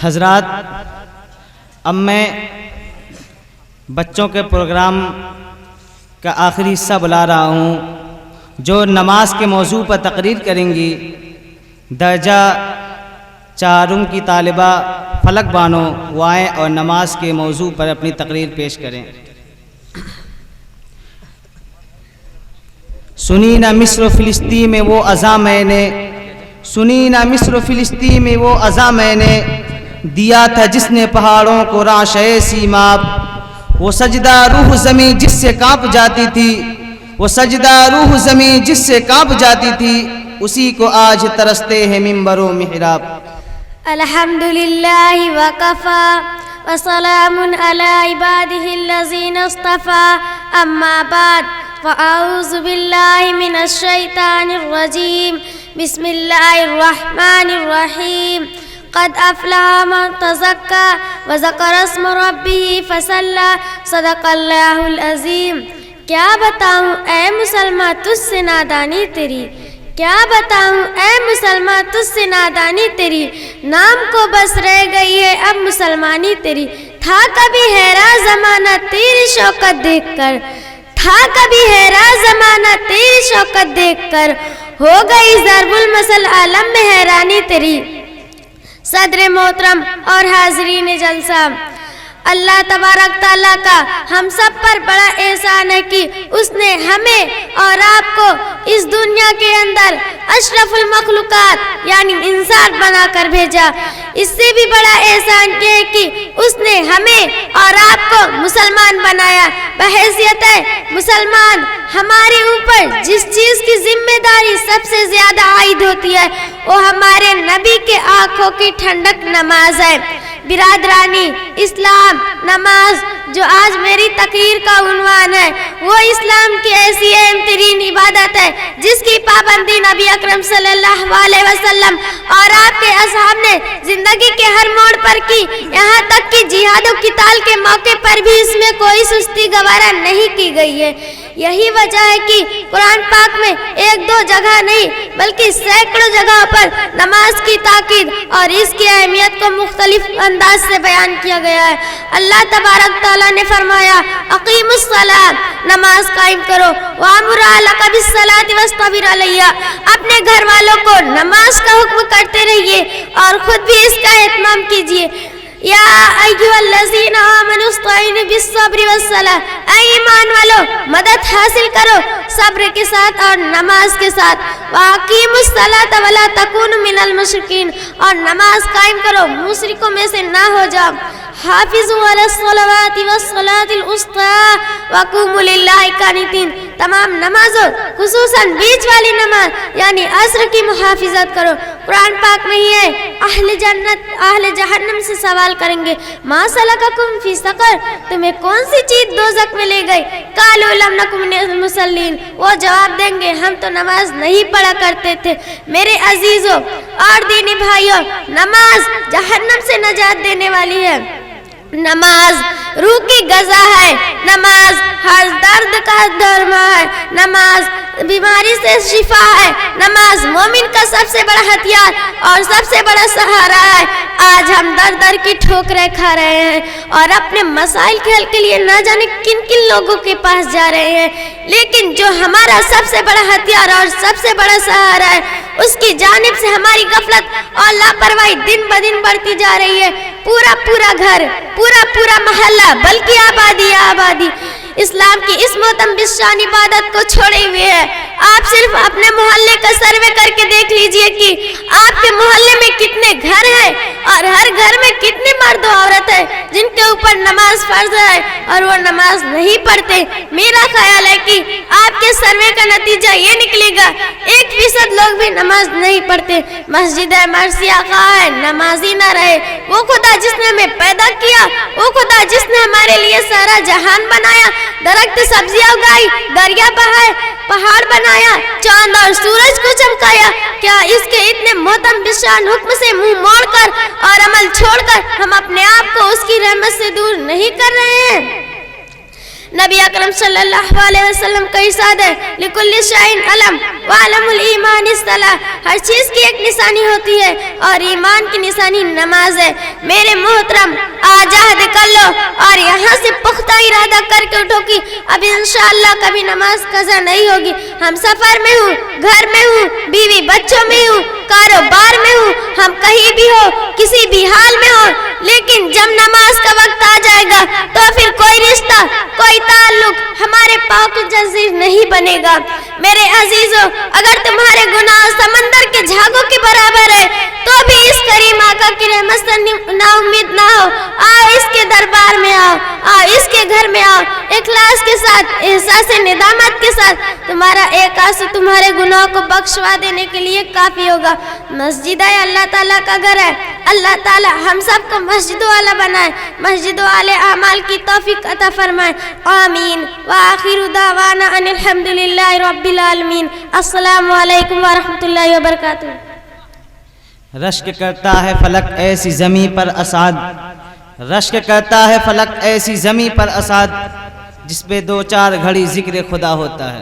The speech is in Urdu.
حضرات، اب میں بچوں کے پروگرام کا آخری حصہ بلا رہا ہوں جو نماز کے موضوع پر تقریر کریں گی درجہ چہارم کی طالبہ فلک بانو، وہ آئیں اور نماز کے موضوع پر اپنی تقریر پیش کریں۔ سنی نہ مصر و فلسطین میں وہ اذاں میں نے، سنی نہ مصر و فلسطین میں وہ اذاں میں نے، دیا تھا جس نے پہاڑوں کو رعشۂ سیماب۔ وہ سجدہ روح زمین جس سے کانپ جاتی تھی، وہ سجدہ روح زمین جس سے کانپ جاتی تھی، اسی کو آج ترستے ہیں منبر و محراب۔ الحمدللہ وکفا وسلام علی عبادہ الذین اصطفیٰ، اما بعد فاعوذ باللہ من الشیطان الرجیم، بسم اللہ الرحمن الرحیم۔ قد افلح من تزکا وذکر اسم ربہ فصلی، صدق اللہ العظیم۔ کیا بتاؤں اے مسلمان تجھ سے نادانی تیری، کیا بتاؤں اے مسلمان تجھ سے نادانی تیری، نام کو بس رہ گئی ہے اب مسلمانی تیری۔ تھا کبھی حیران زمانہ تیری شوکت دیکھ کر، تھا کبھی حیران زمانہ تیری شوکت دیکھ کر، ہو گئی ضرب المثل عالم میں حیرانی تیری۔ صدر محترم اور حاضرین جلسہ، اللہ تبارک تعالیٰ کا ہم سب پر بڑا احسان ہے کہ اس نے ہمیں اور آپ کو اس دنیا کے اندر اشرف المخلوقات یعنی انسان بنا کر بھیجا۔ اس سے بھی بڑا احسان یہ ہے کہ اس نے ہمیں اور آپ کو مسلمان بنایا۔ بحیثیت مسلمان ہمارے اوپر جس چیز کی ذمہ داری سب سے زیادہ عائد ہوتی ہے وہ ہمارے نبی کے آنکھوں کی ٹھنڈک نماز ہے۔ برادرانی اسلام، نماز جو آج میری تقریر کا عنوان ہے، وہ اسلام کی ایسی اہم ترین عبادت ہے جس کی پابندی نبی اکرم صلی اللہ علیہ وسلم اور آپ کے اصحاب نے زندگی کے ہر موڑ پر کی، یہاں تک کہ جہاد و قتال کے موقع پر بھی اس میں کوئی سستی گوارا نہیں کی گئی ہے۔ یہی وجہ ہے کہ قرآن پاک میں ایک دو جگہ نہیں بلکہ سینکڑوں جگہوں پر نماز کی تاکید اور اس کی اہمیت کو مختلف انداز سے بیان کیا گیا ہے۔ اللہ تبارک تعالیٰ نے فرمایا اقیموا الصلاۃ، نماز قائم کرو، وامر اہلک بالصلاۃ واصطبر علیہا، اپنے گھر والوں کو نماز کا حکم کرتے رہیے اور خود بھی اس کا اہتمام کیجیے۔ یا ایھا الذین آمنوا استعینوا بالصبر والصلاۃ، اے ایمان والو مدد حاصل کرو صبر کے ساتھ اور نماز کے ساتھ۔ واقیموا الصلاۃ ولا تکونوا من المشرکین، اور نماز قائم کرو مشرکوں میں سے نہ ہو جاؤ۔ حافظوا علی الصلوات والصلاۃ الوسطیٰ وقوموا للہ قانتین، تمام نمازوں خصوصاً بیچ والی نماز یعنی عصر کی محافظت کرو۔ قرآن پاک میں ہی ہے اہل جنت اہل جہنم سے سوال کریں گے ما سلککم فی سقر، تمہیں کون سی چیز دوزخ میں لے گئی؟ قالوا لم نک من المصلین، وہ جواب دیں گے ہم تو نماز نہیں پڑھا کرتے تھے۔ میرے عزیزوں اور دینی بھائیوں، نماز جہنم سے نجات دینے والی ہے۔ نماز روح کی غذا ہے، نماز ہر درد کا درما ہے، نماز بیماری سے شفا ہے، نماز مومن کا سب سے بڑا ہتھیار اور سب سے بڑا سہارا ہے۔ آج ہم در در کی ٹھوکریں کھا رہے ہیں اور اپنے مسائل کے حل کے لیے نہ جانے کن کن لوگوں کے پاس جا رہے ہیں، لیکن جو ہمارا سب سے بڑا ہتھیار اور سب سے بڑا سہارا ہے اس کی جانب سے ہماری غفلت اور لاپرواہی دن بدن بڑھتی جا رہی ہے۔ پورا پورا گھر، پورا محلہ بلکہ آبادی آبادی اسلام کی اس محترم شان عبادت کو چھوڑے ہوئے ہے۔ آپ صرف اپنے محلے کا سروے کر کے دیکھ لیجئے کہ آپ کے محلے میں کتنے گھر ہیں اور ہر گھر میں کتنے مرد و عورت ہیں جن کے اوپر نماز فرض ہے اور وہ نماز نہیں پڑھتے۔ میرا خیال ہے کہ آپ کے سروے کا نتیجہ یہ نکلے گا 1% لوگ بھی نماز نہیں پڑھتے۔ مسجد مرثیہ خواہ ہے نمازی نہ رہے۔ وہ خدا جس نے ہمیں پیدا کیا، وہ خدا جس نے ہمارے لیے سارا جہان بنایا، درخت سبزیاں اگائی، دریا بہائے، پہاڑ بنایا، چاند اور سورج کو چمکایا، کیا اس کے اتنے محترم بشان حکم سے منہ موڑ کر اور عمل چھوڑ کر ہم اپنے آپ کو اس کی رحمت سے دور نہیں کر رہے ہیں؟ نبی اکرم صلی اللہ علیہ وسلم کا ارشاد ہے لکل شیء علم وعلم الایمان الصلاۃ، ہر چیز کی ایک نشانی ہوتی ہے اور ایمان کی نشانی نماز ہے۔ میرے محترم آج عہد کر لو اور یہاں سے پختہ ارادہ کر کے اٹھو کہ اب انشاءاللہ کبھی نماز قضا نہیں ہوگی۔ ہم سفر میں ہوں، گھر میں ہوں، بیوی بچوں میں ہوں، کاروبار میں ہوں، ہم کہیں بھی ہو، کسی بھی حال میں ہو، لیکن جب نماز کا وقت آ جائے گا تو پھر کوئی رشتہ، کوئی تعلق ہمارے پاؤں کی جنزیر نہیں بنے گا۔ میرے عزیزو، اگر تمہارے گناہ سمندر کے جھاگوں کے برابر ہے تو بھی اس کریم آقا کی رحمت سے نا امید نہ ہو۔ آؤ اس کے دربار میں آؤ، آؤ اس کے گھر میں آؤ، اخلاص کے ساتھ، احساس ندامت کے ساتھ تمہارا ایک آنسو تمہارے گناہوں کو بخشوا دینے کے لیے کافی ہوگا۔ مسجد ہے اللہ تعالیٰ کا گھر ہے، اللہ تعالیٰ ہم سب کو مسجدوں والا بنائے، مسجدوں والے اعمال کی توفیق عطا فرمائے، آمین۔ وآخر دعوانا ان الحمدللہ رب العالمین۔ السلام علیکم ورحمۃ اللہ وبرکاتہ۔ رشک کرتا ہے فلک ایسی زمین پر اسعد، رشک کرتا ہے فلک ایسی زمین پر اسعد، جس پہ دو چار گھڑی ذکر خدا ہوتا ہے۔